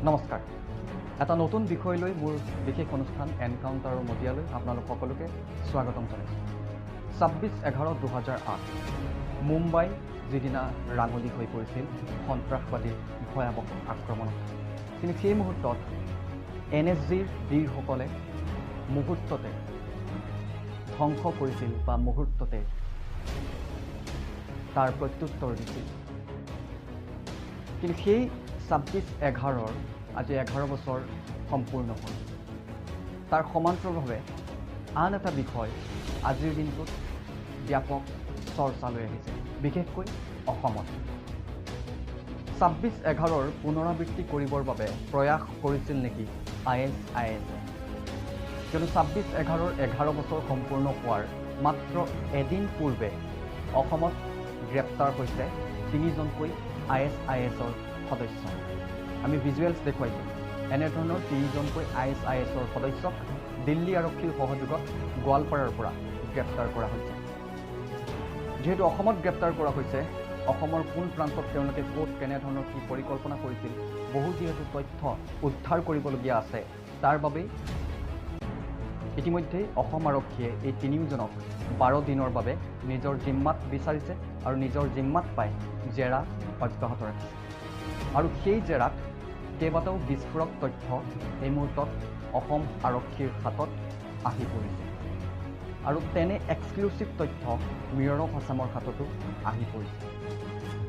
নমস্কাৰ। এটা নতুন বিষয়লৈ মোৰ বিশেষ অনুষ্ঠান এনকাউণ্টাৰৰ মজিয়ালৈ আপোনালোক সকলোকে স্বাগতম জনাইছোঁ। 26/11/2008 মুম্বাই যিদিনা ৰাঙলী হৈ পৰিছিল সন্ত্ৰাসবাদীৰ ভয়াৱহ আক্ৰমণত, কিন্তু সেই মুহূৰ্তত NSGৰ বীৰসকলে মুহূৰ্ততে ধ্বংস কৰিছিল বা মুহূৰ্ততে তাৰ প্ৰত্যুত্তৰ দিছিল। কিন্তু সেই 26/11 আজি 11 বছৰ সম্পূৰ্ণ হ'ল। তাৰ সমান্তৰালভাৱে আন এটা বিষয় আজিৰ দিনটোত ব্যাপক চৰ্চালৈ আহিছে, বিশেষকৈ অসমত। 26/11 পুনৰাবৃত্তি কৰিবৰ বাবে প্ৰয়াস কৰিছিল নেকি ISIS? কিয়নো 26/11 11 বছৰ সম্পূৰ্ণ হোৱাৰ মাত্ৰ এদিন পূৰ্বে অসমত গ্ৰেপ্তাৰ হৈছে 3জনকৈ ISISৰ সদস্য। আমি ভিজুৱেলছ দেখুৱাইছোঁ। এনেধৰণৰ 3জনকৈ ISISৰ সদস্যক দিল্লী আৰক্ষীৰ সহযোগত গোৱালপাৰাৰ পৰা গ্ৰেপ্তাৰ কৰা হৈছে। যিহেতু অসমত গ্ৰেপ্তাৰ কৰা হৈছে, অসমৰ কোন প্ৰান্তত তেওঁলোকে ক'ত কেনেধৰণৰ কি পৰিকল্পনা কৰিছিল, বহু যিহেতু তথ্য উদ্ধাৰ কৰিবলগীয়া আছে, তাৰ বাবেই ইতিমধ্যেই অসম আৰক্ষীয়ে এই 3জনক 12 দিনৰ বাবে নিজৰ জিম্মাত বিচাৰিছে আৰু নিজৰ জিম্মাত পাই জেৰা অব্যাহত ৰাখিছে। আৰু সেই জেৰাত কেইবাটাও বিস্ফোৰক তথ্য এই মুহূৰ্তত অসম আৰক্ষীৰ হাতত আহি পৰিছে। আৰু তেনে এক্সক্লুচিভ তথ্য মিৰৰ অফ আছামৰ হাততো আহি পৰিছে।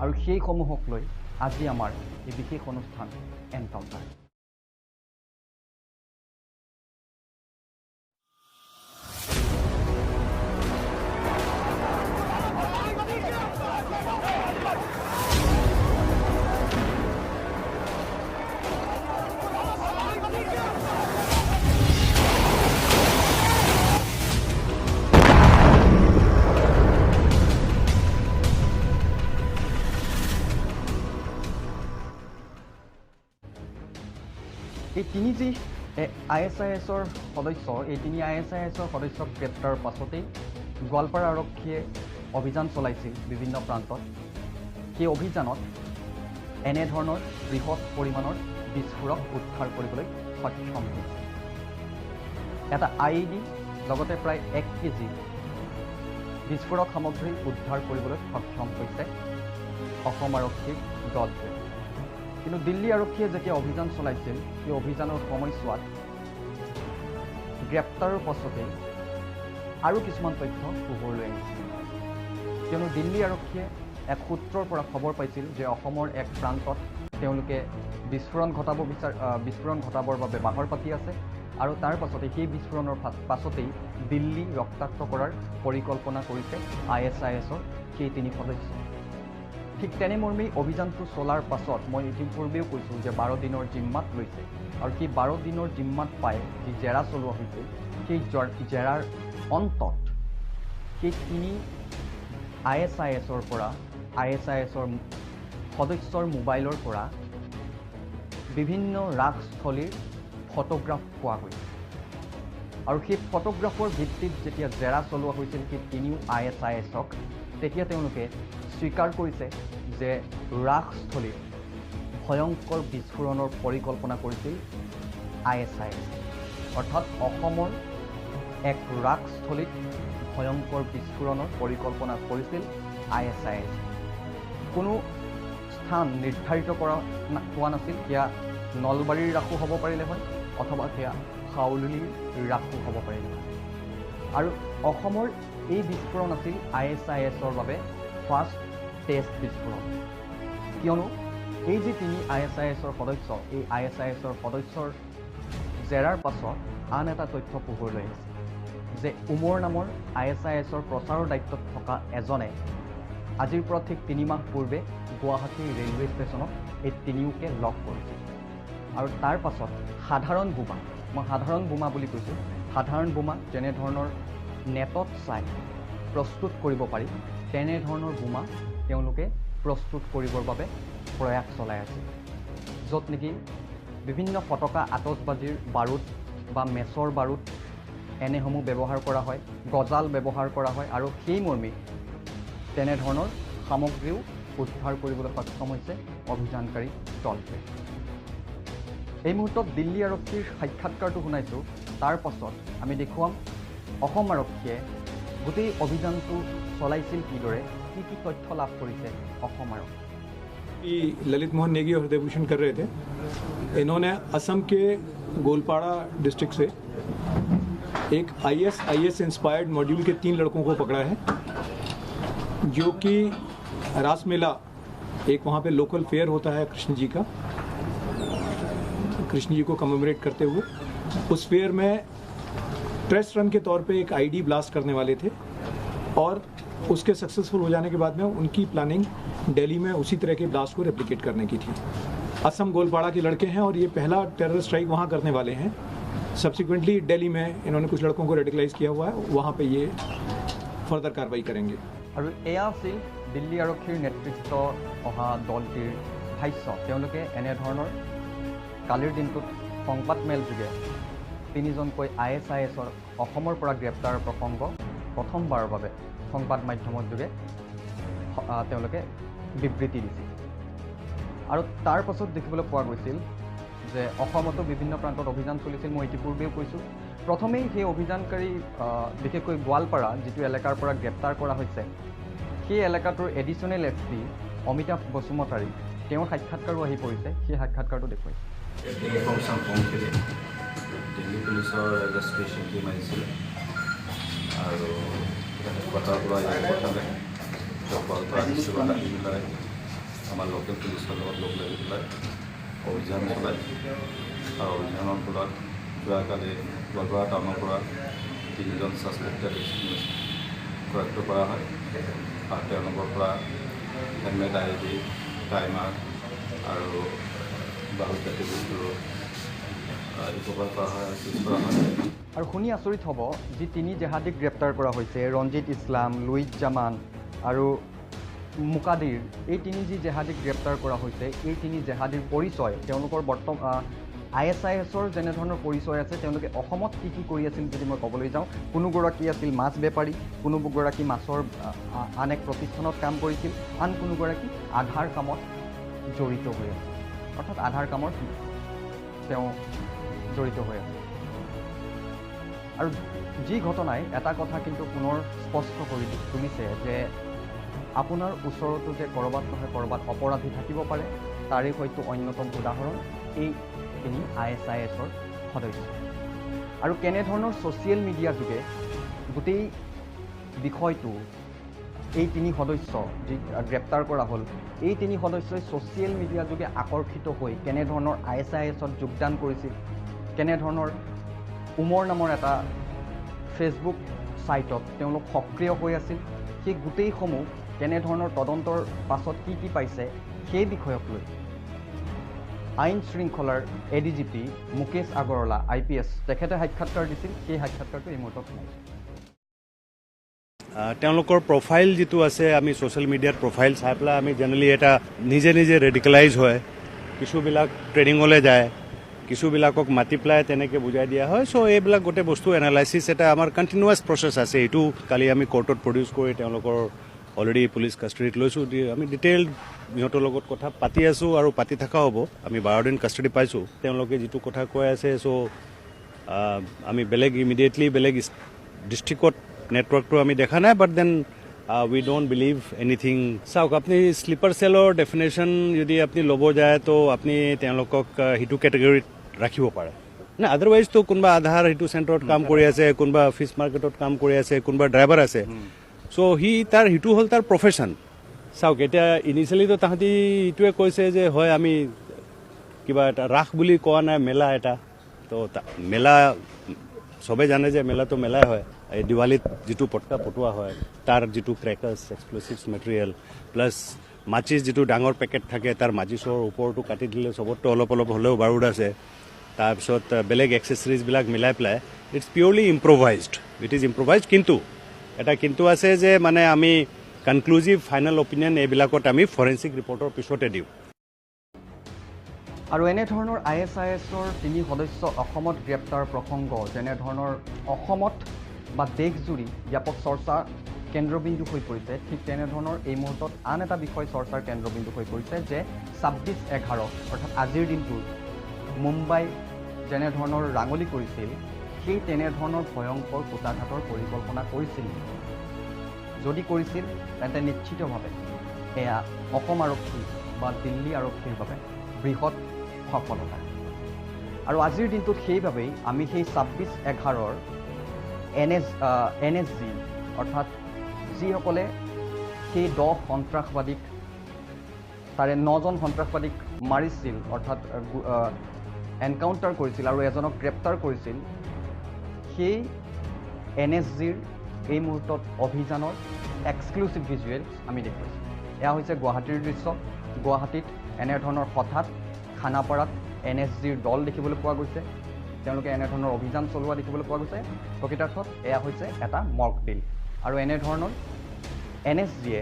আৰু সেইসমূহক লৈ আজি আমাৰ এই বিশেষ অনুষ্ঠান এনকাউণ্টাৰ। এই তিনি যি ISISৰ সদস্য, এই 3 ISISৰ সদস্যক গ্ৰেপ্তাৰৰ পাছতেই গোৱালপাৰা আৰক্ষীয়ে অভিযান চলাইছিল বিভিন্ন প্ৰান্তত। সেই অভিযানত এনেধৰণৰ বৃহৎ পৰিমাণৰ বিস্ফোৰক উদ্ধাৰ কৰিবলৈ সক্ষম হৈছে। এটা IED লগতে প্ৰায় 1 কেজি বিস্ফোৰক সামগ্ৰী উদ্ধাৰ কৰিবলৈ সক্ষম হৈছে অসম আৰক্ষীৰ দলটোৱে। কিন্তু দিল্লী আৰক্ষীয়ে যেতিয়া অভিযান চলাইছিল, সেই অভিযানৰ সময়ছোৱাত গ্ৰেপ্তাৰৰ পাছতেই আৰু কিছুমান তথ্য পোহৰলৈ আহিছিল। কিয়নো দিল্লী আৰক্ষীয়ে এক সূত্ৰৰ পৰা খবৰ পাইছিল যে অসমৰ এক প্ৰান্তত তেওঁলোকে বিস্ফোৰণ ঘটাবৰ বাবে বাহৰ পাতি আছে, আৰু তাৰ পাছতেই সেই বিস্ফোৰণৰ পাছতেই দিল্লী ৰক্তাক্ত কৰাৰ পৰিকল্পনা কৰিছে ISISৰ সেই 3 সদস্য। ঠিক তেনেমৰ্মেই অভিযানটো চলাৰ পাছত মই ইতিপূৰ্বেও কৈছোঁ যে 12 দিনৰ জিম্মাত লৈছে। আৰু সেই 12 দিনৰ জিম্মাত পাই যি জেৰা চলোৱা হৈছিল, সেই জেৰাৰ অন্তত সেই 3 ISISৰ পৰা ISISৰ সদস্যৰ মোবাইলৰ পৰা বিভিন্ন ৰাসস্থলীৰ ফটোগ্ৰাফ পোৱা গৈছে। আৰু সেই ফটোগ্ৰাফৰ ভিত্তিত যেতিয়া জেৰা চলোৱা হৈছিল সেই 3 ISISক, তেতিয়া তেওঁলোকে স্বীকাৰ কৰিছে যে ৰাসস্থলীত ভয়ংকৰ বিস্ফোৰণৰ পৰিকল্পনা কৰিছিল ISIS। অৰ্থাৎ অসমৰ এক ৰাসস্থলীত ভয়ংকৰ বিস্ফোৰণৰ পৰিকল্পনা কৰিছিল ISIS। কোনো স্থান নিৰ্ধাৰিত কৰা হোৱা নাছিল, সেয়া নলবাৰীৰ ৰাসো হ'ব পাৰিলে হয় অথবা সেয়া হাউলিৰ ৰাসো হ'ব পাৰিলে হয়। আৰু অসমৰ এই বিস্ফোৰণ আছিল ISISৰ বাবে ফাৰ্ষ্ট টেষ্ট বিস্ফোৰণ। কিয়নো এই যি 3 ISISৰ সদস্য, এই ISISৰ সদস্যৰ জেৰাৰ পাছত আন এটা তথ্য পোহৰলৈ আহিছে যে উমৰ নামৰ ISISৰ প্ৰচাৰৰ দায়িত্বত থকা এজনে আজিৰ পৰা ঠিক 3 মাহ পূৰ্বে গুৱাহাটী ৰেলৱে ষ্টেচনত এই 3ওকে লগ কৰিছিল। আৰু তাৰ পাছত সাধাৰণ বোমা, মই সাধাৰণ বোমা বুলি কৈছোঁ, সাধাৰণ বোমা যেনেধৰণৰ নেটত চাই প্ৰস্তুত কৰিব পাৰি, তেনেধৰণৰ বোমা তেওঁলোকে প্ৰস্তুত কৰিবৰ বাবে প্ৰয়াস চলাই আছিল। য'ত নেকি বিভিন্ন ফটকা, আতচবাজীৰ বাৰুদ বা মেচৰ বাৰুদ এনেসমূহ ব্যৱহাৰ কৰা হয়, গজাল ব্যৱহাৰ কৰা হয়, আৰু সেই মৰ্মে তেনেধৰণৰ সামগ্ৰীও উদ্ধাৰ কৰিবলৈ সক্ষম হৈছে অভিযানকাৰী দলটোৱে। এই মুহূৰ্তত দিল্লী আৰক্ষীৰ সাক্ষাৎকাৰটো শুনাইছোঁ, তাৰ পাছত আমি দেখুৱাম অসম আৰক্ষীয়ে গোটেই অভিযানটো চলাইছিল কিদৰে, কি কি তথ্য লাভ কৰিছে অসম আৰক্ষী। ललित मोहन नेगी और हृदय भूषण कर रहे थे। इन्होंने असम के गोलपाड़ा डिस्ट्रिक्ट से एक IS इंस्पायर्ड मॉड्यूल के 3 लड़कों को पकड़ा है, जो कि रास मेला, एक वहाँ पे लोकल फेयर होता है कृष्ण जी को कमेमोरेट करते हुए, उस फेयर में ट्रेस्ट रन के तौर पे एक ID ब्लास्ट करने वाले थे और उसके सक्सेसफुल हो जाने के बाद में उनकी प्लानिंग दिल्ली में उसी तरह के ब्लास्ट को रेप्लिकेट करने की थी। असम गोलपाड़ा के लड़के हैं और ये पहला टेरर स्ट्राइक वहाँ करने वाले हैं। सब्सिक्वेंटली दिल्ली में इन्होंने कुछ लड़कों को रेडिकलाइज किया हुआ है, वहाँ पे ये फर्दर कार्रवाई करेंगे। আৰু এয়া আছিল দিল্লী আৰক্ষীৰ নেতৃত্ব অহা দলটিৰ ভাষ্য। তেওঁলোকে এনেধৰণৰ কালিৰ দিনটোত সংবাদমেলযোগে 3জনকৈ ISISৰ অসমৰ পৰা গ্ৰেপ্তাৰৰ প্ৰসংগ প্ৰথমবাৰৰ বাবে সংবাদ মাধ্যমৰ যোগে তেওঁলোকে বিবৃতি দিছিল। আৰু তাৰ পাছত দেখিবলৈ পোৱা গৈছিল যে অসমতো বিভিন্ন প্ৰান্তত অভিযান চলিছিল। মই ইতিপূৰ্বেও কৈছোঁ, প্ৰথমেই সেই অভিযানকাৰী বিশেষকৈ গোৱালপাৰা যিটো এলেকাৰ পৰা গ্ৰেপ্তাৰ কৰা হৈছে, সেই এলেকাটোৰ এডিশ্যনেল SP অমিতাভ বসুমতাৰী, তেওঁৰ সাক্ষাৎকাৰো আহি পৰিছে। সেই সাক্ষাৎকাৰটো দেখুৱাইছে। দিল্লী পুলিচৰ ৰেজিষ্ট্ৰেশ্যন টিম আহিছিলে আৰু কটাৰ পৰা ইয়াত পঠালে গোৱালপাৰা ডিষ্ট্ৰিক্টত আহি পেলাই আমাৰ লোকেল পুলিচৰ লগত লগ লাগি পেলাই অভিযান চলায়। আৰু অভিযানৰ ফলত যোৱাকালি গোৱালপাৰা টাউনৰ পৰা 3জন ছাছপেক্টেড গ্ৰেপ্তাৰ কৰা হয় আৰু তেওঁলোকৰ পৰা হেলমেট ID, টাইমাৰ আৰু বাহুজাতীয় বস্তু ৰিকভাৰ কৰা হয়, চিজ কৰা হয়। আৰু শুনি আচৰিত হ'ব, যি 3 জেহাদীক গ্ৰেপ্তাৰ কৰা হৈছে, ৰঞ্জিত ইছলাম, লুইজ জামান আৰু মুকাদিৰ, এই 3 যি জেহাদীক গ্ৰেপ্তাৰ কৰা হৈছে, এই 3 জেহাদীৰ পৰিচয়, তেওঁলোকৰ ISISৰ যেনেধৰণৰ পৰিচয় আছে, তেওঁলোকে অসমত কি কি কৰি আছিল যদি মই ক'বলৈ যাওঁ, কোনোগৰাকী আছিল মাছ বেপাৰী, কোনোগৰাকী মাছৰ আন এক প্ৰতিষ্ঠানত কাম কৰিছিল, আন কোনোগৰাকী আধাৰ কামত জড়িত হৈ আছিল, অৰ্থাৎ আধাৰ কামৰ তেওঁ জড়িত হৈ আছে। আৰু যি ঘটনাই এটা কথা কিন্তু পুনৰ স্পষ্ট কৰি তুলিছে যে আপোনাৰ ওচৰতো যে ক'ৰবাত নহয় ক'ৰবাত অপৰাধী থাকিব পাৰে, তাৰে হয়তো অন্যতম উদাহৰণ এই 3 ISISৰ সদস্য। আৰু কেনেধৰণৰ ছ'চিয়েল মিডিয়া যোগে গোটেই বিষয়টো, এই 3 সদস্য যি গ্ৰেপ্তাৰ কৰা হ'ল, এই 3 সদস্যই ছ'চিয়েল মিডিয়া যোগে আকৰ্ষিত হৈ কেনেধৰণৰ ISISত যোগদান কৰিছিল, কেনেধৰণৰ উমৰ নামৰ এটা ফেচবুক ছাইটত তেওঁলোক সক্ৰিয় হৈ আছিল, সেই গোটেইসমূহ কেনেধৰণৰ তদন্তৰ পাছত কি কি পাইছে, সেই বিষয়ক লৈ আইন শৃংখলাৰ ADGP মুকেশ আগৰৱালা IPS তেখেতে সাক্ষাৎকাৰ দিছিল। সেই সাক্ষাৎকাৰটো এই মুহূৰ্তত শুনাইছোঁ। তেওঁলোকৰ প্ৰফাইল যিটো আছে, আমি ছ'চিয়েল মিডিয়াত প্ৰফাইল চাই পেলাই আমি জেনেৰেলি এটা নিজে ৰেডিকেলাইজ হয়, কিছুবিলাক ট্ৰেইনিঙলৈ যায়, কিছুবিলাকক মাতি পেলাই তেনেকৈ বুজাই দিয়া হয়। চ' এইবিলাক গোটেই বস্তু এনালাইচিছ এটা আমাৰ কণ্টিনিউৱাছ প্ৰচেছ আছে। এইটো কালি আমি কোৰ্টত প্ৰডিউচ কৰি তেওঁলোকৰ অলৰেডি পুলিচ কাষ্টডিত লৈছোঁ। আমি ডিটেইল সিহঁতৰ লগত কথা পাতি আছোঁ আৰু পাতি থকা হ'ব। আমি 12 দিন কাষ্টডি পাইছোঁ। তেওঁলোকে যিটো কথা কৈ আছে, চ' আমি ইমিডিয়েটলি বেলেগ ডিষ্ট্ৰিক্টত নেটৱৰ্কটো আমি দেখা নাই, but then we don't believe anything. চাওক, আপুনি শ্লিপাৰ চেলৰ ডেফিনেশ্যন যদি আপুনি ল'ব যায়, তো আপুনি তেওঁলোকক সেইটো কেটেগৰীত ৰাখিব পাৰে না। আদাৰৱাইজতো কোনোবা আধাৰ সেইটো চেণ্টাৰত কাম কৰি আছে, কোনোবা ফিছ মাৰ্কেটত কাম কৰি আছে, কোনোবা ড্ৰাইভাৰ আছে। চ' সেইটো হ'ল তাৰ প্ৰফেশ্যন। চাওক, এতিয়া ইনিচিয়েলিতো তাহাঁতি এইটোৱে কৈছে যে হয় আমি কিবা এটা ৰাস বুলি কোৱা নাই, মেলা এটা। তো মেলা চবেই জানে যে মেলাটো মেলাই হয়। এই দিৱালীত যিটো পটকা পটোৱা হয়, তাৰ যিটো ক্ৰেকাৰ্ছ, এক্সপ্ল'চিভছ মেটেৰিয়েল প্লাছ মাচিছ যিটো ডাঙৰ পেকেট থাকে, তাৰ মাচিছৰ ওপৰটো কাটি দিলে চবতটো অলপ হ'লেও বাৰুদ আছে। তাৰপিছত বেলেগ এক্সেচৰিজবিলাক মিলাই পেলাই it's purely improvised. It is improvised. কিন্তু আছে যে মানে আমি কনক্লুজিভ ফাইনেল অপিনিয়ন এইবিলাকত আমি ফৰেঞ্চিক ৰিপৰ্টৰ পিছতে দিওঁ। আৰু এনেধৰণৰ ISISৰ 3 সদস্য অসমত গ্ৰেপ্তাৰ প্ৰসংগ যেনেধৰণৰ অসমত বা দেশজুৰি ব্যাপক চৰ্চা কেন্দ্ৰবিন্দু হৈ পৰিছে, ঠিক তেনেধৰণৰ এই মুহূৰ্তত আন এটা বিষয় চৰ্চাৰ কেন্দ্ৰবিন্দু হৈ পৰিছে যে 26/11 অৰ্থাৎ আজিৰ দিনটোৰ মুম্বাই যেনেধৰণৰ ৰাঙলী কৰিছিল সেই তেনেধৰণৰ ভয়ংকৰ কুটাঘাতৰ পৰিকল্পনা কৰিছিল যদি কৰিছিল তেন্তে নিশ্চিতভাৱে এয়া অসম আৰক্ষী বা দিল্লী আৰক্ষীৰ বাবে বৃহৎ সফলতা আৰু আজিৰ দিনটোত সেইবাবেই আমি সেই 26/11 NSG অৰ্থাৎ যিসকলে সেই 10 সন্ত্ৰাসবাদীক তাৰে 9জন সন্ত্ৰাসবাদীক মাৰিছিল অৰ্থাৎ এনকাউণ্টাৰ কৰিছিল আৰু এজনক গ্ৰেপ্তাৰ কৰিছিল সেই NSGৰ এই মুহূৰ্তত অভিযানৰ এক্সক্লুচিভ ভিজুৱেলছ আমি দেখুৱাইছোঁ এয়া হৈছে গুৱাহাটীৰ দৃশ্য গুৱাহাটীত এনেধৰণৰ হঠাৎ খানাপাৰাত NSGৰ দল দেখিবলৈ পোৱা গৈছে তেওঁলোকে এনেধৰণৰ অভিযান চলোৱা দেখিবলৈ পোৱা গৈছে প্ৰকৃতাৰ্থত এয়া হৈছে এটা মক ড্ৰিল আৰু এনেধৰণৰ NSGয়ে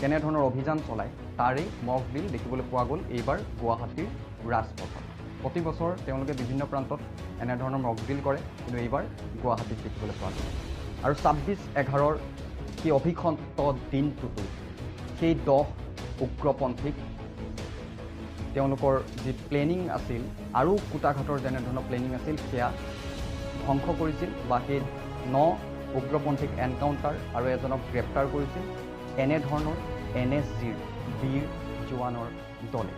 কেনেধৰণৰ অভিযান চলায় তাৰেই মক ড্ৰিল দেখিবলৈ পোৱা গ'ল এইবাৰ গুৱাহাটীৰ ৰাজপথত প্ৰতি বছৰ তেওঁলোকে বিভিন্ন প্ৰান্তত এনেধৰণৰ মক ড্ৰিল কৰে কিন্তু এইবাৰ গুৱাহাটীত দেখিবলৈ পোৱা গ'ল আৰু 26/11 সেই অভিসন্ত দিনটোতো সেই 10 উগ্ৰপন্থীক তেওঁলোকৰ যি প্লেনিং আছিল আৰু কুটাঘাটৰ যেনেধৰণৰ প্লেনিং আছিল সেয়া ধ্বংস কৰিছিল বা সেই 9 উগ্ৰপন্থীক এনকাউণ্টাৰ আৰু এজনক গ্ৰেপ্তাৰ কৰিছিল এনেধৰণৰ NSGৰ বীৰ জোৱানৰ দলে